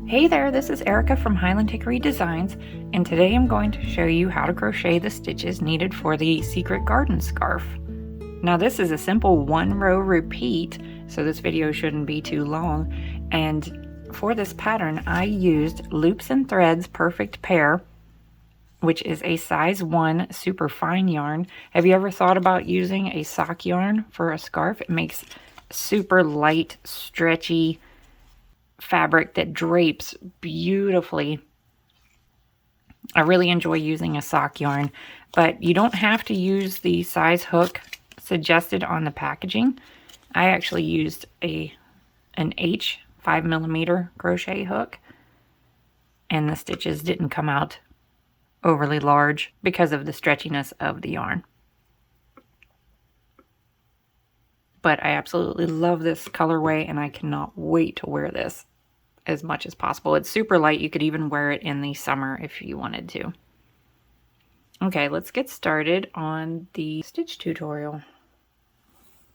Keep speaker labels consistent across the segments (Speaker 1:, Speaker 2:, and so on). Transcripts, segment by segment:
Speaker 1: Hey there, this is Erica from Highland Hickory Designs, and today I'm going to show you how to crochet the stitches needed for the Secret Garden scarf. Now this is a simple one row repeat, so this video shouldn't be too long, and for this pattern I used Loops and Threads Perfect Pair, which is a size 1 super fine yarn. Have you ever thought about using a sock yarn for a scarf? It makes super light, stretchy fabric that drapes beautifully. I really enjoy using a sock yarn, but you don't have to use the size hook suggested on the packaging. I actually used an H 5mm crochet hook, and the stitches didn't come out overly large because of the stretchiness of the yarn. But I absolutely love this colorway, and I cannot wait to wear this as much as possible. It's super light. You could even wear it in the summer if you wanted to. Okay, let's get started on the stitch tutorial.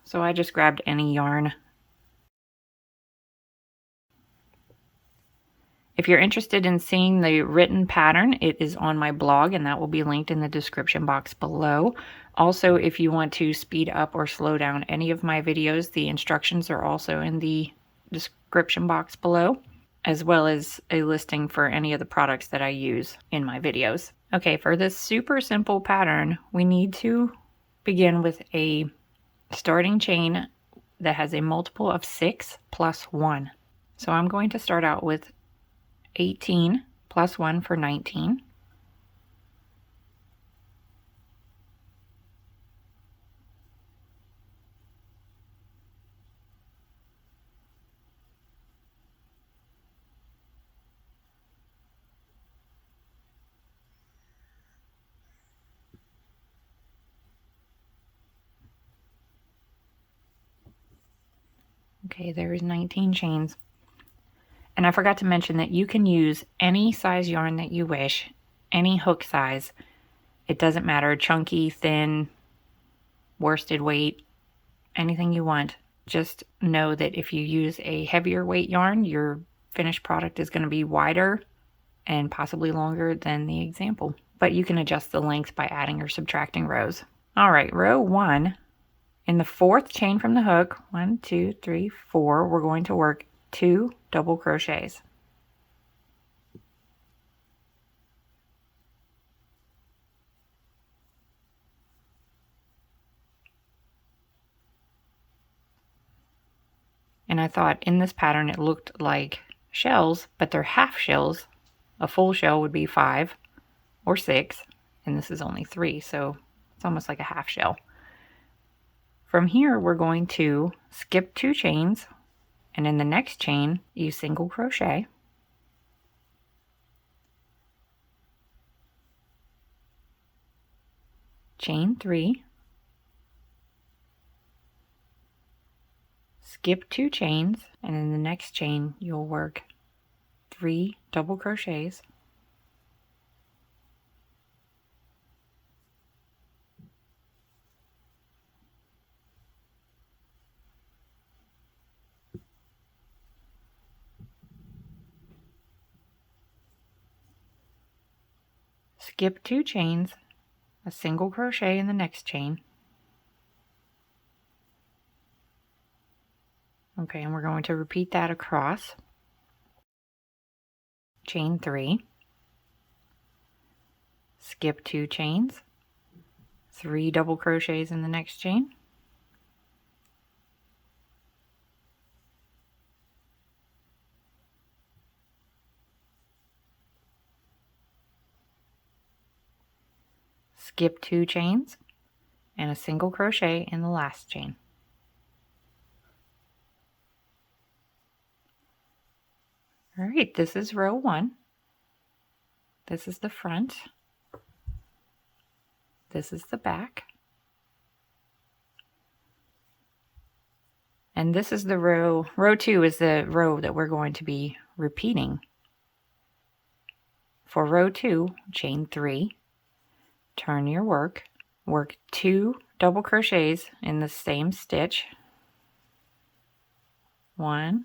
Speaker 1: So I just grabbed any yarn. If you're interested in seeing the written pattern, it is on my blog, and that will be linked in the description box below. Also, if you want to speed up or slow down any of my videos, the instructions are also in the description box below, as well as a listing for any of the products that I use in my videos. Okay, for this super simple pattern, we need to begin with a starting chain that has a multiple of 6 plus 1. So I'm going to start out with 18 plus 1 for 19. Okay, there's 19 chains. And I forgot to mention that you can use any size yarn that you wish, any hook size. It doesn't matter, chunky, thin, worsted weight, anything you want. Just know that if you use a heavier weight yarn, your finished product is going to be wider and possibly longer than the example. But you can adjust the length by adding or subtracting rows. All right, row 1. In the 4th chain from the hook, 1, 2, 3, 4, we're going to work 2 double crochets. And I thought in this pattern it looked like shells, but they're half shells. A full shell would be 5 or 6, and this is only 3, so it's almost like a half shell. From here, we're going to skip 2 chains, and in the next chain, you single crochet. Chain 3. Skip 2 chains, and in the next chain, you'll work 3 double crochets. Skip 2 chains, a single crochet in the next chain. Okay, and we're going to repeat that across. Chain 3. Skip 2 chains, 3 double crochets in the next chain. Skip 2 chains and a single crochet in the last chain. All right, this is row 1. This is the front. This is the back. And this is the row. Row 2 is the row that we're going to be repeating. For row 2, chain 3, turn your work, work 2 double crochets in the same stitch. 1,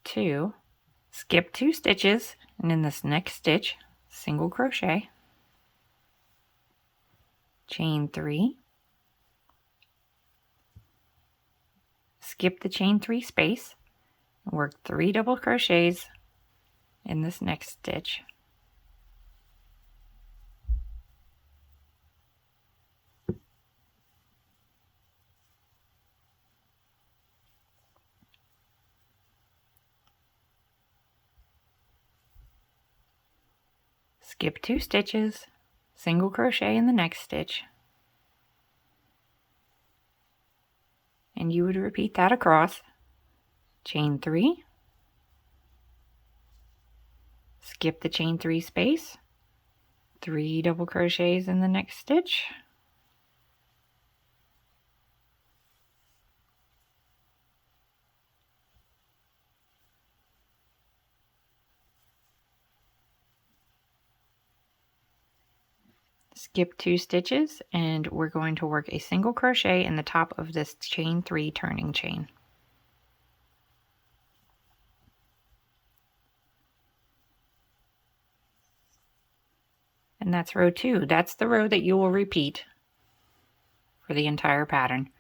Speaker 1: 2, skip 2 stitches, and in this next stitch, single crochet, chain 3, skip the chain 3 space, and work 3 double crochets in this next stitch. Skip 2 stitches, single crochet in the next stitch, and you would repeat that across. Chain 3, skip the chain 3 space, 3 double crochets in the next stitch, skip 2 stitches, and we're going to work a single crochet in the top of this chain 3 turning chain. And that's row 2. That's the row that you will repeat for the entire pattern.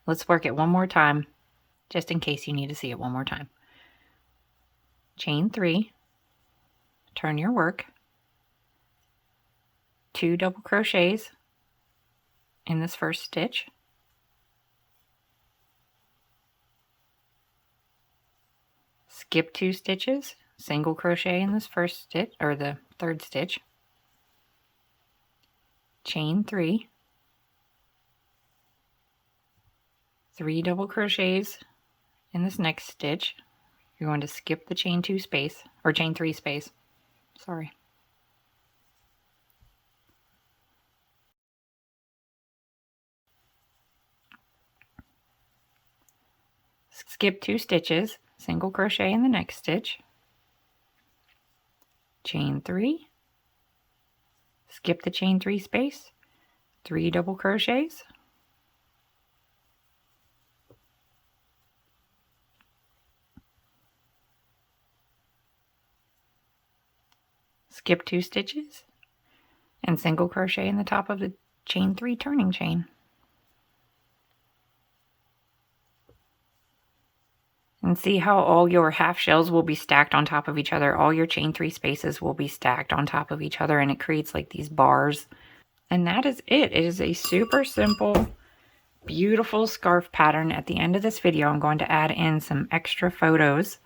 Speaker 1: Let's work it one more time, just in case you need to see it one more time. Chain 3, turn your work, 2 double crochets in this first stitch, skip 2 stitches, single crochet in this first stitch, or the third stitch, chain 3, 3 double crochets in this next stitch. You're going to skip the chain 2 space, or chain 3 space, sorry. Skip 2 stitches, single crochet in the next stitch, chain 3, skip the chain 3 space, 3 double crochets, skip 2 stitches, and single crochet in the top of the chain 3 turning chain. And see how all your half shells will be stacked on top of each other. All your chain 3 spaces will be stacked on top of each other, and it creates like these bars. And that is it. It is a super simple, beautiful scarf pattern. At the end of this video, I'm going to add in some extra photos.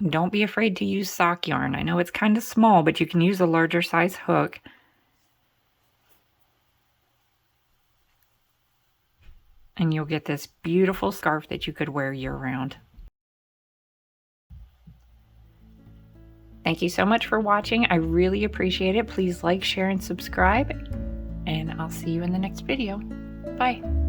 Speaker 1: Don't be afraid to use sock yarn. I know it's kind of small, but you can use a larger size hook. And you'll get this beautiful scarf that you could wear year-round. Thank you so much for watching. I really appreciate it. Please like, share, and subscribe. And I'll see you in the next video. Bye.